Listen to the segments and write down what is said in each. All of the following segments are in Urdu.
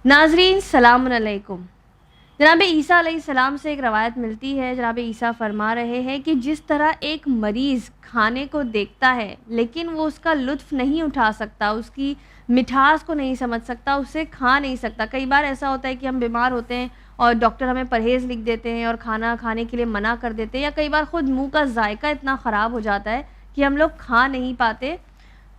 ناظرین سلام علیکم۔ جناب عیسیٰ علیہ السلام سے ایک روایت ملتی ہے، جناب عیسیٰ فرما رہے ہیں کہ جس طرح ایک مریض کھانے کو دیکھتا ہے لیکن وہ اس کا لطف نہیں اٹھا سکتا، اس کی مٹھاس کو نہیں سمجھ سکتا، اسے کھا نہیں سکتا۔ کئی بار ایسا ہوتا ہے کہ ہم بیمار ہوتے ہیں اور ڈاکٹر ہمیں پرہیز لکھ دیتے ہیں اور کھانا کھانے کے لیے منع کر دیتے ہیں، یا کئی بار خود منہ کا ذائقہ اتنا خراب ہو جاتا ہے کہ ہم لوگ کھا نہیں پاتے۔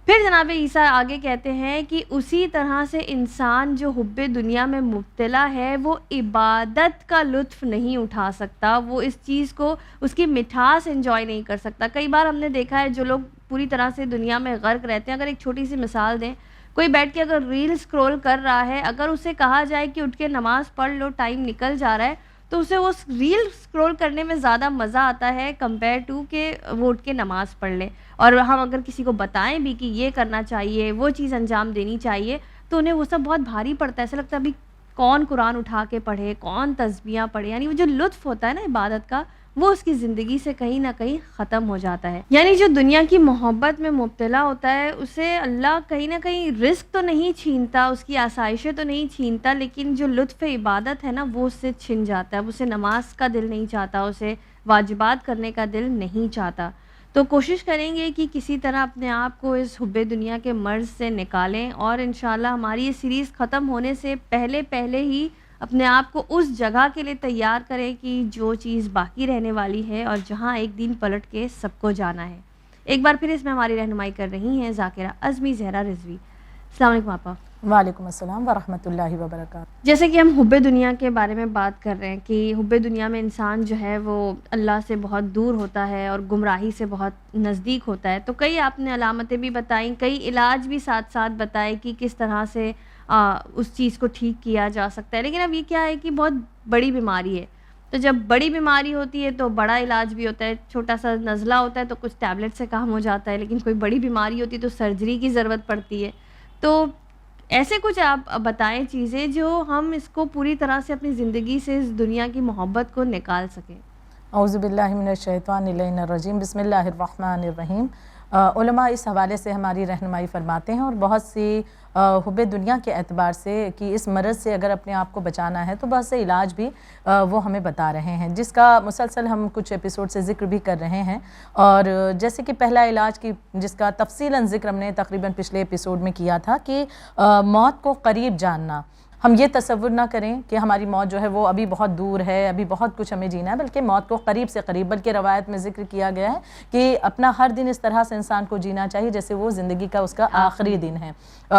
پھر جناب عیسیٰ آگے کہتے ہیں کہ اسی طرح سے انسان جو حب دنیا میں مبتلا ہے وہ عبادت کا لطف نہیں اٹھا سکتا، وہ اس چیز کو، اس کی مٹھاس انجوائے نہیں کر سکتا۔ کئی بار ہم نے دیکھا ہے جو لوگ پوری طرح سے دنیا میں غرق رہتے ہیں، اگر ایک چھوٹی سی مثال دیں، کوئی بیٹھ کے اگر ریل سکرول کر رہا ہے، اگر اسے کہا جائے کہ اٹھ کے نماز پڑھ لو، ٹائم نکل جا رہا ہے، تو اسے وہ ریل سکرول کرنے میں زیادہ مزہ آتا ہے کمپیئر ٹو کہ وہ اٹھ کے نماز پڑھ لے۔ اور ہم اگر کسی کو بتائیں بھی کہ یہ کرنا چاہیے، وہ چیز انجام دینی چاہیے، تو انہیں وہ سب بہت بھاری پڑتا ہے۔ ایسا لگتا ہے ابھی کون قرآن اٹھا کے پڑھے، کون تسبیحاں پڑھے، یعنی وہ جو لطف ہوتا ہے نا عبادت کا، وہ اس کی زندگی سے کہیں نہ کہیں ختم ہو جاتا ہے۔ یعنی جو دنیا کی محبت میں مبتلا ہوتا ہے اسے اللہ کہیں نہ کہیں رزق تو نہیں چھینتا، اس کی آسائشیں تو نہیں چھینتا، لیکن جو لطف عبادت ہے نا وہ اس سے چھن جاتا ہے۔ اسے نماز کا دل نہیں چاہتا، اسے واجبات کرنے کا دل نہیں چاہتا۔ تو کوشش کریں گے کہ کسی طرح اپنے آپ کو اس حب دنیا کے مرض سے نکالیں، اور انشاءاللہ ہماری یہ سیریز ختم ہونے سے پہلے ہی اپنے آپ کو اس جگہ کے لیے تیار کریں کہ جو چیز باقی رہنے والی ہے اور جہاں ایک دن پلٹ کے سب کو جانا ہے۔ ایک بار پھر اس میں ہماری رہنمائی کر رہی ہیں ذاکرہ اعظمی زہرا رضوی۔ السلام علیکم آپا۔ وعلیکم السلام ورحمۃ اللہ وبرکاتہ۔ جیسے کہ ہم حب دنیا کے بارے میں بات کر رہے ہیں کہ حب دنیا میں انسان جو ہے وہ اللہ سے بہت دور ہوتا ہے اور گمراہی سے بہت نزدیک ہوتا ہے، تو کئی آپ نے علامتیں بھی بتائیں، کئی علاج بھی ساتھ ساتھ بتائے کہ کس طرح سے اس چیز کو ٹھیک کیا جا سکتا ہے۔ لیکن اب یہ کیا ہے کہ بہت بڑی بیماری ہے، تو جب بڑی بیماری ہوتی ہے تو بڑا علاج بھی ہوتا ہے، چھوٹا سا نزلہ ہوتا ہے تو کچھ ٹیبلٹ سے کام ہو جاتا ہے، لیکن کوئی بڑی بیماری ہوتی ہے تو سرجری کی ضرورت پڑتی ہے۔ تو ایسے کچھ آپ بتائیں چیزیں جو ہم اس کو پوری طرح سے اپنی زندگی سے اس دنیا کی محبت کو نکال سکیں۔ اعوذ باللہ من الشیطان اللعین الرجیم، بسم اللہ الرحمن الرحیم۔ علماء اس حوالے سے ہماری رہنمائی فرماتے ہیں، اور بہت سی حب دنیا کے اعتبار سے کہ اس مرض سے اگر اپنے آپ کو بچانا ہے تو بہت سے علاج بھی وہ ہمیں بتا رہے ہیں، جس کا مسلسل ہم کچھ ایپیسوڈ سے ذکر بھی کر رہے ہیں۔ اور جیسے کہ پہلا علاج کی جس کا تفصیلاً ذکر ہم نے تقریباً پچھلے ایپیسوڈ میں کیا تھا کہ موت کو قریب جاننا۔ ہم یہ تصور نہ کریں کہ ہماری موت جو ہے وہ ابھی بہت دور ہے، ابھی بہت کچھ ہمیں جینا ہے، بلکہ موت کو قریب سے قریب، بلکہ روایت میں ذکر کیا گیا ہے کہ اپنا ہر دن اس طرح سے انسان کو جینا چاہیے جیسے وہ زندگی کا اس کا آخری دن ہے۔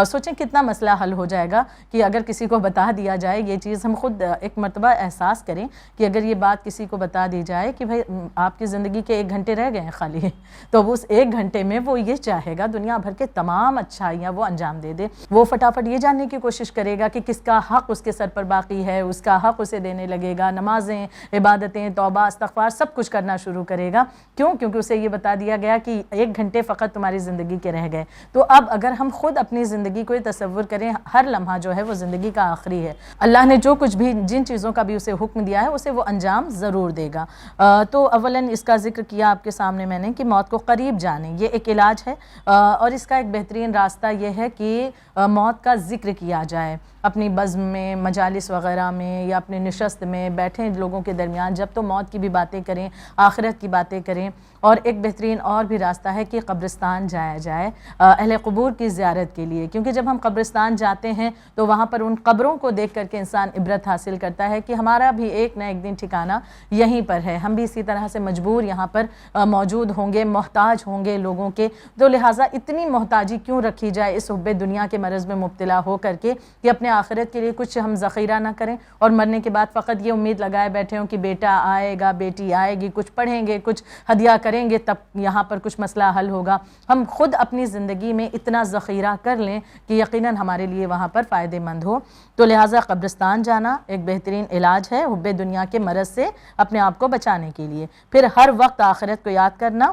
سوچیں کتنا مسئلہ حل ہو جائے گا کہ اگر کسی کو بتا دیا جائے یہ چیز، ہم خود ایک مرتبہ احساس کریں کہ اگر یہ بات کسی کو بتا دی جائے کہ بھائی آپ کی زندگی کے 1 گھنٹے رہ گئے ہیں خالی، تو اس 1 گھنٹے میں وہ یہ چاہے گا دنیا بھر کے تمام اچھائیاں وہ انجام دے دے، وہ فٹافٹ یہ جاننے کی کوشش کرے گا کہ کس کا حق اس کے سر پر باقی ہے، اس کا حق اسے دینے لگے گا، نمازیں، عبادتیں، توبہ، استغفار سب کچھ کرنا شروع کرے گا۔ کیونکہ اسے یہ بتا دیا گیا کہ 1 گھنٹے فقط تمہاری زندگی کے رہ گئے۔ تو اب اگر ہم خود اپنی زندگی کو یہ تصور کریں، ہر لمحہ جو ہے وہ زندگی کا آخری ہے، اللہ نے جو کچھ بھی جن چیزوں کا بھی اسے حکم دیا ہے اسے وہ انجام ضرور دے گا۔ تو اولاً اس کا ذکر کیا آپ کے سامنے میں نے کہ موت کو قریب جانیں، یہ ایک علاج ہے، اور اس کا ایک بہترین راستہ یہ ہے کہ موت کا ذکر کیا جائے اپنی بزم میں، مجالس وغیرہ میں، یا اپنے نشست میں بیٹھیں لوگوں کے درمیان، جب تو موت کی بھی باتیں کریں، آخرت کی باتیں کریں۔ اور ایک بہترین اور بھی راستہ ہے کہ قبرستان جایا جائے اہل قبور کی زیارت کے لیے، کیونکہ جب ہم قبرستان جاتے ہیں تو وہاں پر ان قبروں کو دیکھ کر کے انسان عبرت حاصل کرتا ہے کہ ہمارا بھی ایک نہ ایک دن ٹھکانہ یہیں پر ہے، ہم بھی اسی طرح سے مجبور یہاں پر موجود ہوں گے، محتاج ہوں گے لوگوں کے۔ تو لہٰذا اتنی محتاجی کیوں رکھی جائے اس حب دنیا کے مرض میں مبتلا ہو کر کے کہ اپنے آخرت کے لیے کچھ ہم ذخیرہ نہ کریں اور مرنے کے بعد فقط یہ امید لگائے بیٹھے ہوں کہ بیٹا آئے گا، بیٹی آئے گی، کچھ پڑھیں گے، کچھ ہدیہ کریں گے، تب یہاں پر کچھ مسئلہ حل ہوگا۔ ہم خود اپنی زندگی میں اتنا ذخیرہ کر لیں کہ یقیناً ہمارے لیے وہاں پر فائدہ مند ہو۔ تو لہٰذا قبرستان جانا ایک بہترین علاج ہے حب دنیا کے مرض سے اپنے آپ کو بچانے کے لیے۔ پھر ہر وقت آخرت کو یاد کرنا،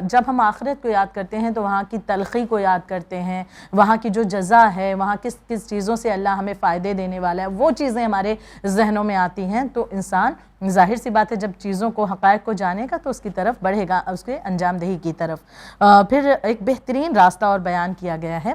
جب ہم آخرت کو یاد کرتے ہیں تو وہاں کی تلخی کو یاد کرتے ہیں، وہاں کی جو جزا ہے، وہاں کس کس چیزوں سے اللہ ہمیں فائدے دینے والا ہے، وہ چیزیں ہمارے ذہنوں میں آتی ہیں، تو انسان ظاہر سی بات ہے جب چیزوں کو، حقائق کو جانے گا تو اس کی طرف بڑھے گا، اس کے انجام دہی کی طرف۔ پھر ایک بہترین راستہ اور بیان کیا گیا ہے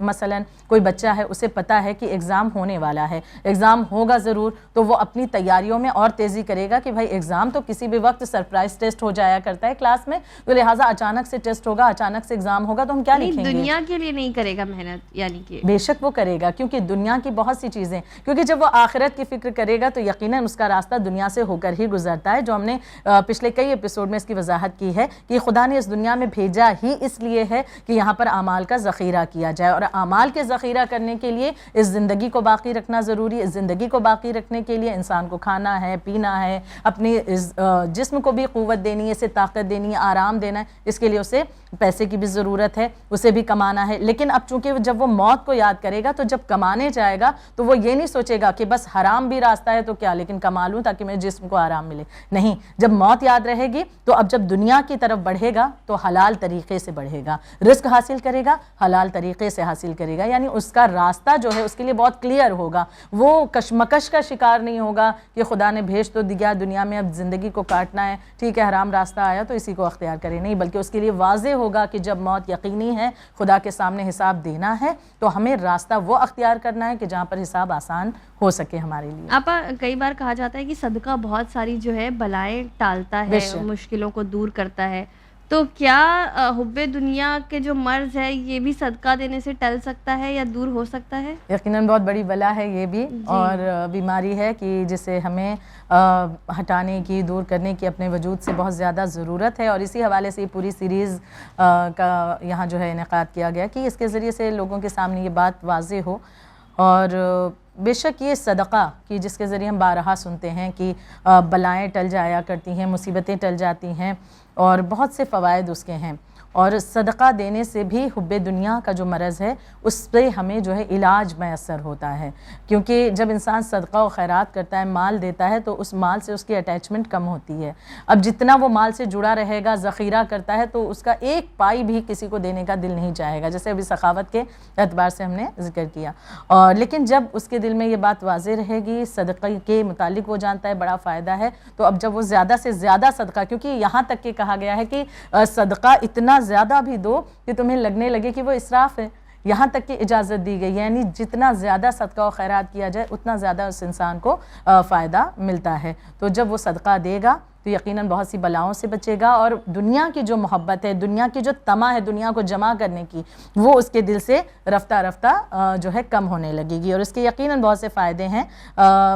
مثلاً کوئی بچہ ہے, اسے پتہ ہے کہ ایگزام ہونے والا ہے, ایگزام ہوگا ضرور, تو وہ اپنی تیاریوں میں اور تیزی کرے گا کہ بھائی ایگزام تو کسی بھی وقت سرپرائز ٹیسٹ ہو جایا کرتا ہے کلاس میں, تو لہٰذا اچانک سے ٹیسٹ ہوگا, اچانک سے ایگزام ہوگا, تو ہم کیا لکھیں گے؟ دنیا کے لیے نہیں کرے گا محنت, یعنی کہ بے شک وہ کرے گا, کیونکہ دنیا کی بہت سی چیزیں, کیونکہ جب وہ آخرت کی فکر کرے گا تو یقیناً اس کا راستہ دنیا سے ہو کر ہی گزرتا ہے, جو ہم نے پچھلے کئی ایپیسوڈ میں اس کی وضاحت کی ہے کہ خدا نے اس دنیا میں بھیجا ہی اس لیے ہے کہ یہاں پر اعمال کا ذخیرہ کیا جائے, اور اعمال کے ذخیرہ کرنے کے لیے اس زندگی کو باقی رکھنا ضروری ہے. اس زندگی کو باقی رکھنے کے لیے انسان کو کھانا ہے, پینا ہے, اپنے جسم کو بھی قوت دینی ہے, اسے طاقت دینی ہے, آرام دینا ہے, اس کے لیے اسے پیسے کی بھی ضرورت ہے, اسے بھی کمانا ہے. لیکن اب چونکہ جب وہ موت کو یاد کرے گا تو جب کمانے جائے گا تو وہ یہ نہیں سوچے گا کہ بس حرام بھی راستہ ہے تو کیا, لیکن کما لوں تاکہ میرے جسم کو آرام ملے. نہیں, جب موت یاد رہے گی تو اب جب دنیا کی طرف بڑھے گا تو حلال طریقے سے بڑھے گا, رزق حاصل کرے گا, حلال طریقے سے حاصل کرے گا, یعنی اس کا راستہ جو ہے اس کے لیے بہت کلیئر ہوگا. وہ کشمکش کا شکار نہیں ہوگا کہ خدا نے بھیج تو دیا دنیا میں, اب زندگی کو کاٹنا ہے, ٹھیک ہے حرام راستہ آیا تو اسی کو اختیار کرے. نہیں, بلکہ اس کے لیے واضح ہوگا کہ جب موت یقینی ہے, خدا کے سامنے حساب دینا ہے, تو ہمیں راستہ وہ اختیار کرنا ہے کہ جہاں پر حساب آسان ہو سکے ہمارے لیے. آپا کئی بار کہا جاتا ہے کہ صدقہ بہت ساری جو ہے بلائیں ٹالتا ہے, مشکلوں کو دور کرتا ہے, تو کیا حب دنیا کے جو مرض ہے یہ بھی صدقہ دینے سے ٹل سکتا ہے یا دور ہو سکتا ہے؟ یقیناً بہت بڑی بلا ہے یہ بھی, اور بیماری ہے کہ جسے ہمیں ہٹانے کی, دور کرنے کی اپنے وجود سے بہت زیادہ ضرورت ہے. اور اسی حوالے سے پوری سیریز کا یہاں جو ہے انعقاد کیا گیا کہ اس کے ذریعے سے لوگوں کے سامنے یہ بات واضح ہو. اور بے شک یہ صدقہ کہ جس کے ذریعے ہم بارہا سنتے ہیں کہ بلائیں ٹل جایا کرتی ہیں, مصیبتیں ٹل جاتی ہیں, اور بہت سے فوائد اس کے ہیں. اور صدقہ دینے سے بھی حب دنیا کا جو مرض ہے اس پہ ہمیں جو ہے علاج میسر ہوتا ہے, کیونکہ جب انسان صدقہ و خیرات کرتا ہے, مال دیتا ہے, تو اس مال سے اس کی اٹیچمنٹ کم ہوتی ہے. اب جتنا وہ مال سے جڑا رہے گا, ذخیرہ کرتا ہے, تو اس کا ایک پائی بھی کسی کو دینے کا دل نہیں چاہے گا, جیسے ابھی سخاوت کے اعتبار سے ہم نے ذکر کیا. اور لیکن جب اس کے دل میں یہ بات واضح رہے گی, صدقہ کے متعلق وہ جانتا ہے بڑا فائدہ ہے, تو اب جب وہ زیادہ سے زیادہ صدقہ, کیونکہ یہاں تک کہ کہا گیا ہے کہ صدقہ اتنا زیادہ بھی دو کہ تمہیں لگنے لگے کہ وہ اسراف ہے, یہاں تک کہ اجازت دی گئی, یعنی جتنا زیادہ صدقہ و خیرات کیا جائے اتنا زیادہ اس انسان کو فائدہ ملتا ہے. تو جب وہ صدقہ دے گا تو یقیناً بہت سی بلاؤں سے بچے گا, اور دنیا کی جو محبت ہے, دنیا کی جو طمع ہے دنیا کو جمع کرنے کی, وہ اس کے دل سے رفتہ رفتہ جو ہے کم ہونے لگے گی. اور اس کے یقیناً بہت سے فائدے ہیں.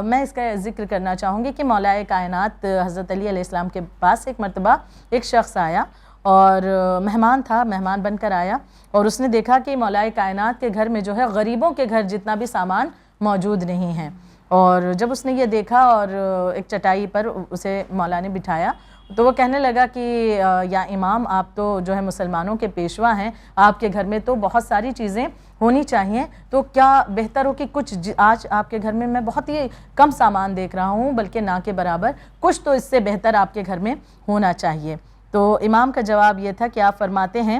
میں اس کا ذکر کرنا چاہوں گی کہ مولا کائنات حضرت علی علیہ السلام کے پاس ایک مرتبہ ایک شخص آیا, اور مہمان تھا, مہمان بن کر آیا, اور اس نے دیکھا کہ مولا کائنات کے گھر میں جو ہے غریبوں کے گھر جتنا بھی سامان موجود نہیں ہے. اور جب اس نے یہ دیکھا اور ایک چٹائی پر اسے مولا نے بٹھایا, تو وہ کہنے لگا کہ یا امام, آپ تو جو ہے مسلمانوں کے پیشوا ہیں, آپ کے گھر میں تو بہت ساری چیزیں ہونی چاہیے, تو کیا بہتر ہو کہ کچھ آج آپ کے گھر میں میں بہت ہی کم سامان دیکھ رہا ہوں, بلکہ نہ کے برابر, کچھ تو اس سے بہتر آپ کے گھر میں ہونا چاہیے. تو امام کا جواب یہ تھا کہ آپ فرماتے ہیں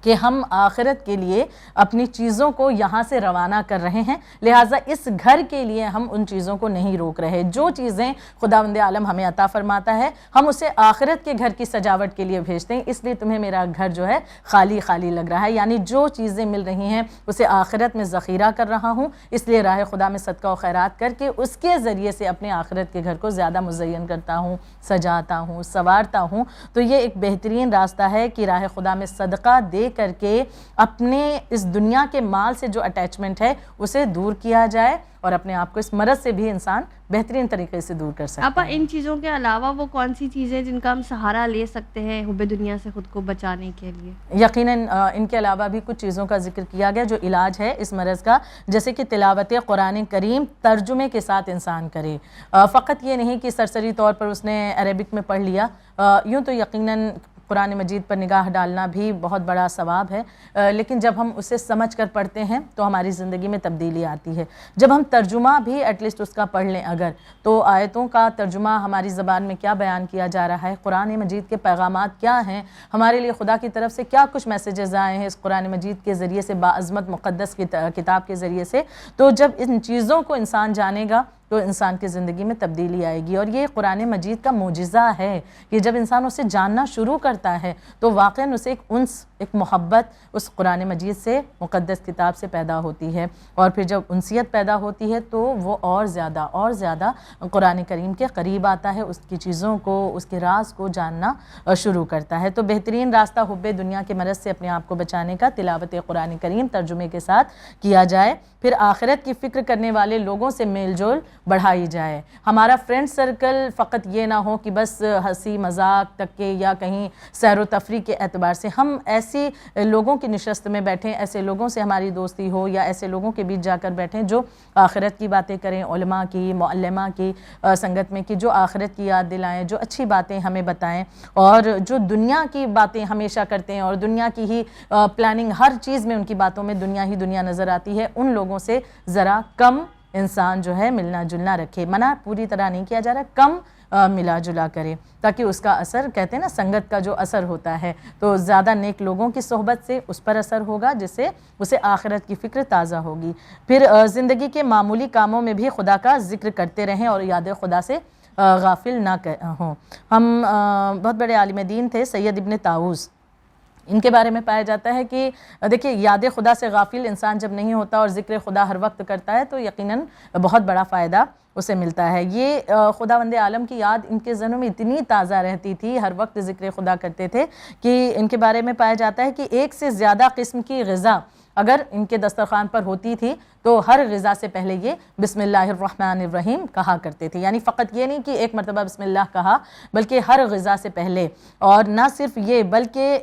کہ ہم آخرت کے لیے اپنی چیزوں کو یہاں سے روانہ کر رہے ہیں, لہٰذا اس گھر کے لیے ہم ان چیزوں کو نہیں روک رہے. جو چیزیں خداوند عالم ہمیں عطا فرماتا ہے ہم اسے آخرت کے گھر کی سجاوٹ کے لیے بھیجتے ہیں, اس لیے تمہیں میرا گھر جو ہے خالی خالی لگ رہا ہے. یعنی جو چیزیں مل رہی ہیں اسے آخرت میں ذخیرہ کر رہا ہوں, اس لیے راہ خدا میں صدقہ و خیرات کر کے اس کے ذریعے سے اپنے آخرت کے گھر کو زیادہ مزین کرتا ہوں, سجاتا ہوں, سنوارتا ہوں. تو یہ ایک بہترین راستہ ہے کہ راہ خدا میں صدقہ دے کر کے اپنے اس دنیا کے مال سے جو اٹیچمنٹ ہے اسے دور کیا جائے, اور اپنے آپ کو اس مرض سے بھی انسان بہترین طریقے سے دور کر سکتا ہے. آپا ان چیزوں کے علاوہ وہ کون سی چیزیں جن کا ہم سہارا لے سکتے ہیں حب دنیا سے خود کو بچانے کے لیے؟ یقیناً ان کے علاوہ بھی کچھ چیزوں کا ذکر کیا گیا جو علاج ہے اس مرض کا, جیسے کہ تلاوت قرآن کریم ترجمے کے ساتھ انسان کرے. فقط یہ نہیں کہ سرسری طور پر اس نے عربک میں پڑھ لیا, یوں تو یقیناً قرآن مجید پر نگاہ ڈالنا بھی بہت بڑا ثواب ہے, لیکن جب ہم اسے سمجھ کر پڑھتے ہیں تو ہماری زندگی میں تبدیلی آتی ہے. جب ہم ترجمہ بھی ایٹ لیسٹ اس کا پڑھ لیں اگر, تو آیتوں کا ترجمہ ہماری زبان میں کیا بیان کیا جا رہا ہے, قرآن مجید کے پیغامات کیا ہیں, ہمارے لیے خدا کی طرف سے کیا کچھ میسیجز آئے ہیں اس قرآن مجید کے ذریعے سے, باعظمت مقدس کی کتاب کے ذریعے سے, تو جب ان چیزوں کو انسان جانے گا تو انسان کی زندگی میں تبدیلی آئے گی. اور یہ قرآن مجید کا معجزہ ہے کہ جب انسان اسے جاننا شروع کرتا ہے تو واقعاً اسے ایک انس ایک محبت اس قرآن مجید سے، مقدس کتاب سے پیدا ہوتی ہے، اور پھر جب انسیت پیدا ہوتی ہے تو وہ اور زیادہ قرآن کریم کے قریب آتا ہے، اس کی چیزوں کو، اس کے راز کو جاننا شروع کرتا ہے۔ تو بہترین راستہ حب دنیا کے مرض سے اپنے آپ کو بچانے کا تلاوت قرآن کریم ترجمے کے ساتھ کیا جائے، پھر آخرت کی فکر کرنے والے لوگوں سے میل جول بڑھائی جائے۔ ہمارا فرینڈ سرکل فقط یہ نہ ہو کہ بس ہنسی مذاق تک کے یا کہیں سیر و تفریح کے اعتبار سے، ہم ایسی لوگوں کی نشست میں بیٹھیں، ایسے لوگوں سے ہماری دوستی ہو یا ایسے لوگوں کے بیچ جا کر بیٹھیں جو آخرت کی باتیں کریں، علماء کی، معلمہ کی سنگت میں، کہ جو آخرت کی یاد دلائیں، جو اچھی باتیں ہمیں بتائیں، اور جو دنیا کی باتیں ہمیشہ کرتے ہیں اور دنیا کی ہی پلاننگ، ہر چیز میں ان کی باتوں میں دنیا ہی دنیا نظر آتی ہے، ان لوگوں سے ذرا کم انسان جو ہے ملنا جلنا رکھے۔ منع پوری طرح نہیں کیا جا رہا، کم ملا جلا کرے، تاکہ اس کا اثر، کہتے ہیں نا سنگت کا جو اثر ہوتا ہے تو زیادہ نیک لوگوں کی صحبت سے اس پر اثر ہوگا، جس سے اسے آخرت کی فکر تازہ ہوگی۔ پھر زندگی کے معمولی کاموں میں بھی خدا کا ذکر کرتے رہیں اور یاد خدا سے غافل نہ ہوں۔ ہم بہت بڑے عالم دین تھے سید ابن طاؤس، ان کے بارے میں پایا جاتا ہے کہ دیکھیں یاد خدا سے غافل انسان جب نہیں ہوتا اور ذکر خدا ہر وقت کرتا ہے تو یقیناً بہت بڑا فائدہ اسے ملتا ہے۔ یہ خداوند عالم کی یاد ان کے ذہنوں میں اتنی تازہ رہتی تھی، ہر وقت ذکر خدا کرتے تھے کہ ان کے بارے میں پایا جاتا ہے کہ ایک سے زیادہ قسم کی غذا اگر ان کے دسترخوان پر ہوتی تھی تو ہر غذا سے پہلے یہ بسم اللہ الرحمن الرحیم کہا کرتے تھے، یعنی فقط یہ نہیں کہ ایک مرتبہ بسم اللہ کہا، بلکہ ہر غذا سے پہلے، اور نہ صرف یہ بلکہ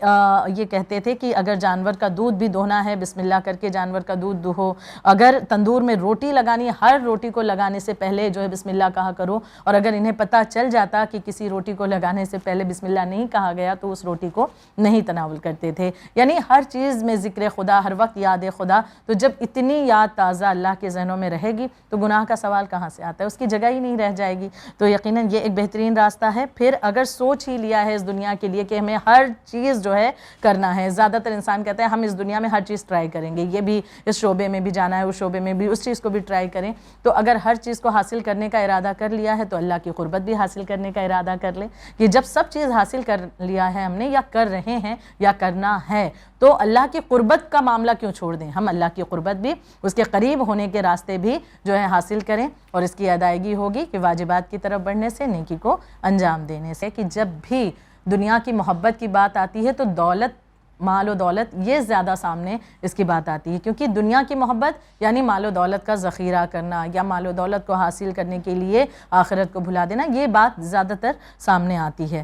یہ کہتے تھے کہ اگر جانور کا دودھ بھی دھونا ہے بسم اللہ کر کے جانور کا دودھ دھو، اگر تندور میں روٹی لگانی ہے ہر روٹی کو لگانے سے پہلے جو ہے بسم اللہ کہا کرو، اور اگر انہیں پتہ چل جاتا کہ کسی روٹی کو لگانے سے پہلے بسم اللہ نہیں کہا گیا تو اس روٹی کو نہیں تناول کرتے تھے۔ یعنی ہر چیز میں ذکر خدا، ہر وقت یاد خدا۔ تو جب اتنی یاد تازہ اللہ کے ذہنوں میں رہے گی تو گناہ کا سوال کہاں سے آتا ہے، اس کی جگہ ہی نہیں رہ جائے گی۔ تو یقیناً یہ ایک بہترین راستہ ہے۔ پھر اگر سوچ ہی لیا ہے اس دنیا کے لیے کہ ہمیں ہر چیز جو ہے کرنا ہے، زیادہ تر انسان کہتا ہے ہم اس دنیا میں ہر چیز ٹرائی کریں گے، یہ بھی اس شعبے میں بھی جانا ہے، اس شعبے میں بھی، اس چیز کو بھی ٹرائی کریں۔ تو اگر ہر چیز کو حاصل کرنے کا ارادہ کر لیا ہے تو اللہ کی قربت بھی حاصل کرنے کا ارادہ کر لیں کہ جب سب چیز حاصل کر لیا ہے ہم نے، یا کر رہے ہیں یا کرنا ہے، تو اللہ کی قربت کا معاملہ کیوں چھوڑ دیں، ہم اللہ کی قربت بھی، اس کے قریب ہونے کے راستے بھی جو ہے حاصل کریں، اور اس کی ادائیگی ہوگی کہ واجبات کی طرف بڑھنے سے، نیکی کو انجام دینے سے۔ کہ جب بھی دنیا کی محبت کی بات آتی ہے تو دولت، مال و دولت، یہ زیادہ سامنے اس کی بات آتی ہے، کیونکہ دنیا کی محبت یعنی مال و دولت کا ذخیرہ کرنا یا مال و دولت کو حاصل کرنے کے لیے آخرت کو بھلا دینا، یہ بات زیادہ تر سامنے آتی ہے۔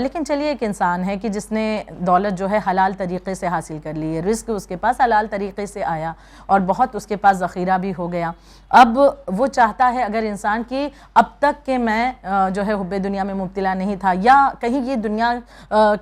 لیکن چلیے ایک انسان ہے کہ جس نے دولت جو ہے حلال طریقے سے حاصل کر لی ہے، رزق اس کے پاس حلال طریقے سے آیا اور بہت اس کے پاس ذخیرہ بھی ہو گیا۔ اب وہ چاہتا ہے اگر انسان کی اب تک کہ میں جو ہے حب دنیا میں مبتلا نہیں تھا، یا کہیں یہ دنیا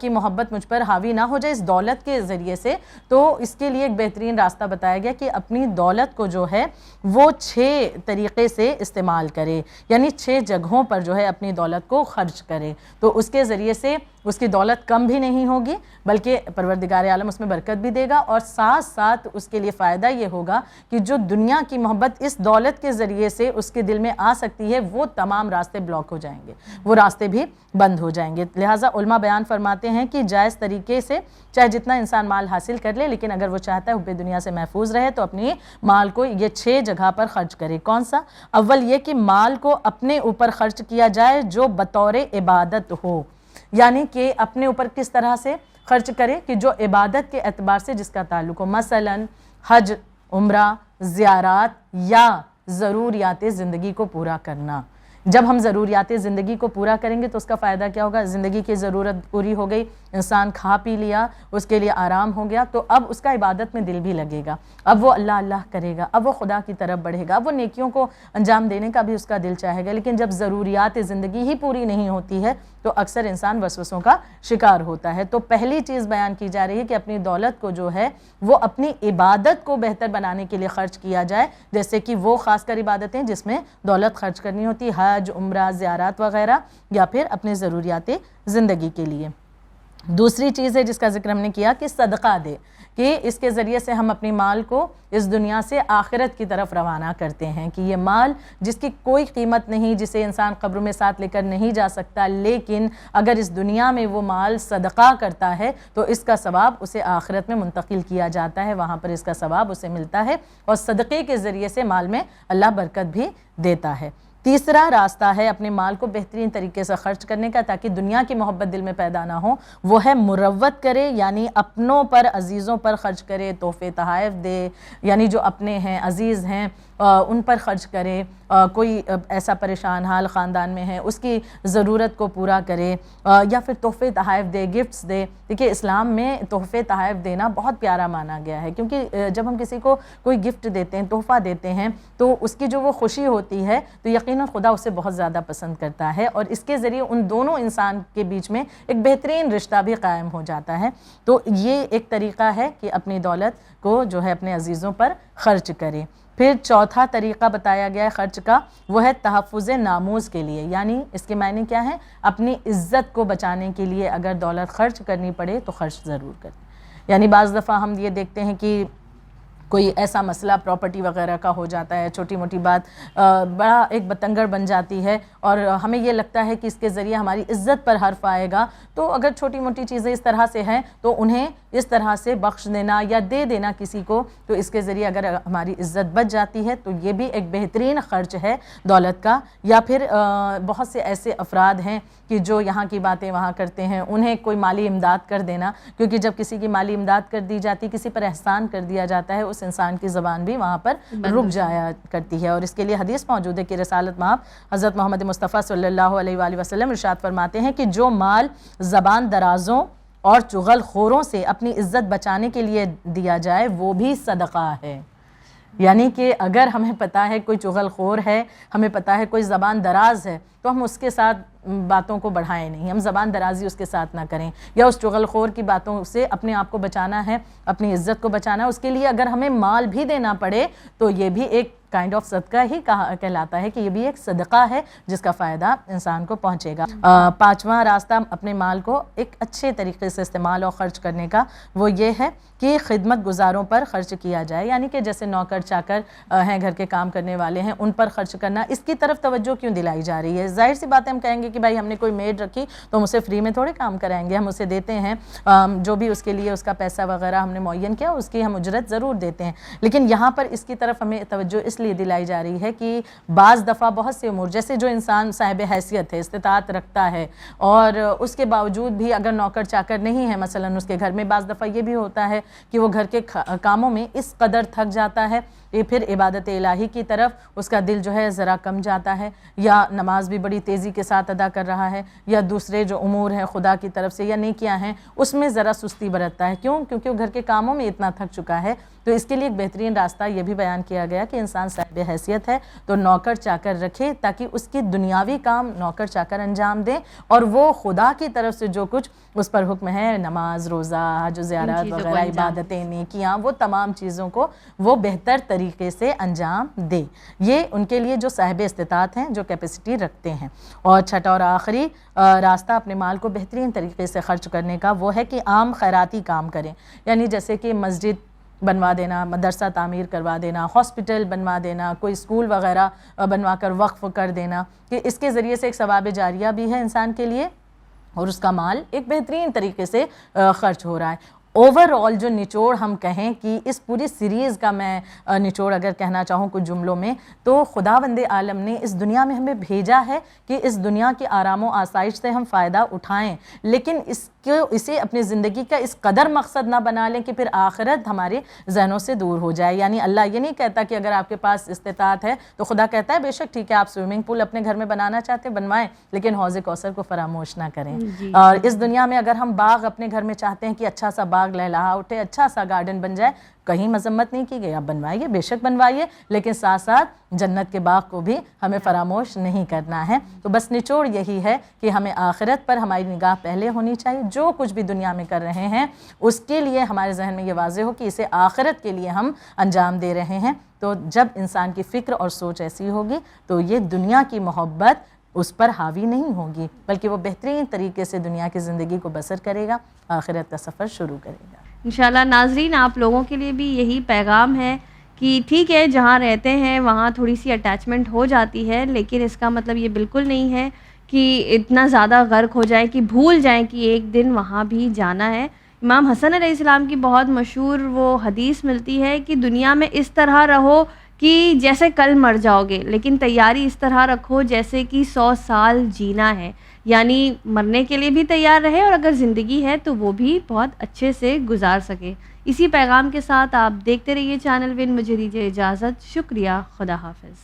کی محبت مجھ پر حاوی نہ ہو جائے اس دولت کے ذریعے سے، تو اس کے لیے ایک بہترین راستہ بتایا گیا کہ اپنی دولت کو جو ہے وہ 6 طریقے سے استعمال کرے، یعنی 6 جگہوں پر جو ہے اپنی دولت کو خرچ کرے، تو اس کے ذریعے سے اس کی دولت کم بھی نہیں ہوگی بلکہ پروردگار عالم اس میں برکت بھی دے گا، اور ساتھ ساتھ اس کے لیے فائدہ یہ ہوگا کہ جو دنیا کی محبت اس دولت کے ذریعے سے اس کے دل میں آ سکتی ہے وہ تمام راستے بلاک ہو جائیں گے، وہ راستے بھی بند ہو جائیں گے۔ لہٰذا علماء بیان فرماتے ہیں کہ جائز طریقے سے چاہے جتنا انسان مال حاصل کر لے، لیکن اگر وہ چاہتا ہے حب دنیا سے محفوظ رہے تو اپنی مال کو یہ 6 جگہ پر خرچ کرے۔ کون سا؟ اول یہ کہ مال کو اپنے اوپر خرچ کیا جائے جو بطور عبادت ہو، یعنی کہ اپنے اوپر کس طرح سے خرچ کرے کہ جو عبادت کے اعتبار سے جس کا تعلق ہو، مثلا حج، عمرہ، زیارات یا ضروریات زندگی کو پورا کرنا۔ جب ہم ضروریات زندگی کو پورا کریں گے تو اس کا فائدہ کیا ہوگا؟ زندگی کی ضرورت پوری ہو گئی، انسان کھا پی لیا، اس کے لیے آرام ہو گیا، تو اب اس کا عبادت میں دل بھی لگے گا، اب وہ اللہ اللہ کرے گا، اب وہ خدا کی طرف بڑھے گا، اب وہ نیکیوں کو انجام دینے کا بھی اس کا دل چاہے گا۔ لیکن جب ضروریات زندگی ہی پوری نہیں ہوتی ہے تو اکثر انسان وسوسوں کا شکار ہوتا ہے۔ تو پہلی چیز بیان کی جا رہی ہے کہ اپنی دولت کو جو ہے وہ اپنی عبادت کو بہتر بنانے کے لیے خرچ کیا جائے، جیسے کہ وہ خاص کر عبادتیں جس میں دولت خرچ کرنی ہوتی، حج، عمرہ، زیارات وغیرہ، یا پھر اپنے ضروریات زندگی کے لیے۔ دوسری چیز ہے جس کا ذکر ہم نے کیا کہ صدقہ دے، کہ اس کے ذریعے سے ہم اپنی مال کو اس دنیا سے آخرت کی طرف روانہ کرتے ہیں، کہ یہ مال جس کی کوئی قیمت نہیں، جسے انسان قبر میں ساتھ لے کر نہیں جا سکتا، لیکن اگر اس دنیا میں وہ مال صدقہ کرتا ہے تو اس کا ثواب اسے آخرت میں منتقل کیا جاتا ہے، وہاں پر اس کا ثواب اسے ملتا ہے، اور صدقے کے ذریعے سے مال میں اللہ برکت بھی دیتا ہے۔ تیسرا راستہ ہے اپنے مال کو بہترین طریقے سے خرچ کرنے کا تاکہ دنیا کی محبت دل میں پیدا نہ ہو، وہ ہے مروت کرے، یعنی اپنوں پر، عزیزوں پر خرچ کرے، تحفے تحائف دے، یعنی جو اپنے ہیں، عزیز ہیں، ان پر خرچ کرے، کوئی ایسا پریشان حال خاندان میں ہے اس کی ضرورت کو پورا کرے، یا پھر تحفے تحائف دے، گفٹس دے۔ دیکھیے اسلام میں تحفے تحائف دینا بہت پیارا مانا گیا ہے، کیونکہ جب ہم کسی کو کوئی گفٹ دیتے ہیں، تحفہ دیتے ہیں، تو اس کی جو وہ خوشی ہوتی ہے تو یقیناً خدا اسے بہت زیادہ پسند کرتا ہے، اور اس کے ذریعے ان دونوں انسان کے بیچ میں ایک بہترین رشتہ بھی قائم ہو جاتا ہے۔ تو یہ ایک طریقہ ہے کہ اپنی دولت کو جو ہے اپنے عزیزوں پر خرچ کرے۔ پھر چوتھا طریقہ بتایا گیا ہے خرچ کا، وہ ہے تحفظ ناموس کے لیے، یعنی اس کے معنی کیا ہے؟ اپنی عزت کو بچانے کے لیے اگر دولت خرچ کرنی پڑے تو خرچ ضرور کریں۔ یعنی بعض دفعہ ہم یہ دیکھتے ہیں کہ کوئی ایسا مسئلہ پراپرٹی وغیرہ کا ہو جاتا ہے، چھوٹی موٹی بات بڑا ایک بتنگڑ بن جاتی ہے، اور ہمیں یہ لگتا ہے کہ اس کے ذریعے ہماری عزت پر حرف آئے گا، تو اگر چھوٹی موٹی چیزیں اس طرح سے ہیں تو انہیں اس طرح سے بخش دینا یا دے دینا کسی کو، تو اس کے ذریعے اگر ہماری عزت بچ جاتی ہے تو یہ بھی ایک بہترین خرچ ہے دولت کا۔ یا پھر بہت سے ایسے افراد ہیں کہ جو یہاں کی باتیں وہاں کرتے ہیں، انہیں کوئی مالی امداد کر دینا، کیونکہ جب کسی کی مالی امداد کر دی جاتی، کسی پر احسان کر دیا جاتا ہے، اس انسان کی زبان بھی وہاں پر رک جایا کرتی ہے، اور اس کے لیے حدیث موجود ہے کہ رسالت مآب حضرت محمد مصطفیٰ صلی اللہ علیہ وآلہ وسلم ارشاد فرماتے ہیں کہ جو مال زبان درازوں اور چغل خوروں سے اپنی عزت بچانے کے لیے دیا جائے وہ بھی صدقہ ہے۔ یعنی کہ اگر ہمیں پتہ ہے کوئی چغل خور ہے، ہمیں پتہ ہے کوئی زبان دراز ہے، تو ہم اس کے ساتھ باتوں کو بڑھائیں نہیں، ہم زبان درازی اس کے ساتھ نہ کریں، یا اس چغل خور کی باتوں سے اپنے آپ کو بچانا ہے، اپنی عزت کو بچانا ہے، اس کے لیے اگر ہمیں مال بھی دینا پڑے تو یہ بھی ایک کائنڈ آف صدقہ ہی کہلاتا ہے، کہ یہ بھی ایک صدقہ ہے جس کا فائدہ انسان کو پہنچے گا۔ پانچواں راستہ اپنے مال کو ایک اچھے طریقے سے استعمال اور خرچ کرنے کا وہ یہ ہے کہ خدمت گزاروں پر خرچ کیا جائے، یعنی کہ جیسے نوکر چاکر ہیں، گھر کے کام کرنے والے ہیں، ان پر خرچ کرنا۔ اس کی طرف توجہ کیوں دلائی جا رہی ہے؟ ظاہر سی بات ہے، ہم کہیں گے کہ بھائی ہم نے کوئی میڈ رکھی تو ہم اسے فری میں تھوڑے کام کرائیں گے، ہم اسے دیتے ہیں جو بھی اس کے لیے اس کا پیسہ وغیرہ ہم نے معین کیا، اس کی ہم اجرت ضرور دیتے ہیں، لیکن یہاں پر اس کی طرف ہمیں توجہ اس لیے دلائی جا رہی ہے کہ بعض دفعہ بہت سے امور، جیسے جو انسان صاحب حیثیت ہے، استطاعت رکھتا ہے، اور اس کے باوجود بھی اگر نوکر چاکر نہیں ہے مثلا اس کے گھر میں، بعض دفعہ یہ بھی ہوتا ہے کہ وہ گھر کے کاموں میں اس قدر تھک جاتا ہے کہ پھر عبادت الہی کی طرف اس کا دل جو ہے ذرا کم جاتا ہے، یا نماز بھی بڑی تیزی کے ساتھ ادا کر رہا ہے، یا دوسرے جو امور ہیں خدا کی طرف سے یا نیکیاں ہیں اس میں ذرا سستی برتتا ہے۔ کیوں؟ کیونکہ وہ گھر کے کاموں میں اتنا تھک چکا ہے۔ تو اس کے لیے ایک بہترین راستہ یہ بھی بیان کیا گیا کہ انسان صاحب حیثیت ہے تو نوکر چاکر رکھے، تاکہ اس کی دنیاوی کام نوکر چاکر انجام دیں، اور وہ خدا کی طرف سے جو کچھ اس پر حکم ہے، نماز، روزہ، حج و زیارت وغیرہ، عبادتیں، نیکیاں، وہ تمام چیزوں کو وہ بہتر طریقے سے انجام دے۔ یہ ان کے لیے جو صاحب استطاعت ہیں، جو کیپیسٹی رکھتے ہیں۔ اور چھٹا اور آخری راستہ اپنے مال کو بہترین طریقے سے خرچ کرنے کا وہ ہے کہ عام خیراتی کام کریں، یعنی جیسے کہ مسجد بنوا دینا، مدرسہ تعمیر کروا دینا، ہاسپٹل بنوا دینا، کوئی اسکول وغیرہ بنوا کر وقف کر دینا، کہ اس کے ذریعے سے ایک ثواب جاریہ بھی ہے انسان کے لیے، اور اس کا مال ایک بہترین طریقے سے خرچ ہو رہا ہے۔ اوور آل جو نچوڑ ہم کہیں کہ اس پوری سیریز کا میں نچوڑ اگر کہنا چاہوں کچھ جملوں میں، تو خداوند عالم نے اس دنیا میں ہمیں بھیجا ہے کہ اس دنیا کی آرام و آسائش سے ہم فائدہ اٹھائیں، لیکن اسے اپنی زندگی کا اس قدر مقصد نہ بنا لیں کہ پھر آخرت ہمارے ذہنوں سے دور ہو جائے۔ یعنی اللہ یہ نہیں کہتا کہ اگر آپ کے پاس استطاعت ہے تو خدا کہتا ہے بے شک ٹھیک ہے، آپ سوئمنگ پول اپنے گھر میں بنانا چاہتے بنوائیں، لیکن حوض کوثر کو فراموش نہ کریں۔ اور اس دنیا میں اگر ہم باغ اپنے گھر میں چاہتے ہیں کہ اچھا سا باغ لہلہا اٹھے، اچھا سا گارڈن بن جائے، کہیں مذمت نہیں کی گئی، آپ بنوائیے، بے شک بنوائیے، لیکن ساتھ ساتھ جنت کے باغ کو بھی ہمیں فراموش نہیں کرنا ہے۔ تو بس نچوڑ یہی ہے کہ ہمیں آخرت پر ہماری نگاہ پہلے ہونی چاہیے، جو کچھ بھی دنیا میں کر رہے ہیں اس کے لیے ہمارے ذہن میں یہ واضح ہو کہ اسے آخرت کے لیے ہم انجام دے رہے ہیں۔ تو جب انسان کی فکر اور سوچ ایسی ہوگی تو یہ دنیا کی محبت اس پر حاوی نہیں ہوگی، بلکہ وہ بہترین طریقے سے دنیا کی زندگی کو بسر کرے گا، آخرت کا سفر شروع کرے گا۔ انشاءاللہ ناظرین، آپ لوگوں کے لیے بھی یہی پیغام ہے کہ ٹھیک ہے جہاں رہتے ہیں وہاں تھوڑی سی اٹیچمنٹ ہو جاتی ہے، لیکن اس کا مطلب یہ بالکل نہیں ہے کہ اتنا زیادہ غرق ہو جائیں کہ بھول جائیں کہ ایک دن وہاں بھی جانا ہے۔ امام حسن علیہ السلام کی بہت مشہور وہ حدیث ملتی ہے کہ دنیا میں اس طرح رہو کہ جیسے کل مر جاؤ گے، لیکن تیاری اس طرح رکھو جیسے کہ 100 سال جینا ہے، یعنی مرنے کے لیے بھی تیار رہے اور اگر زندگی ہے تو وہ بھی بہت اچھے سے گزار سکے۔ اسی پیغام کے ساتھ آپ دیکھتے رہیے چینل ون، مجھے دیجیے اجازت، شکریہ، خدا حافظ۔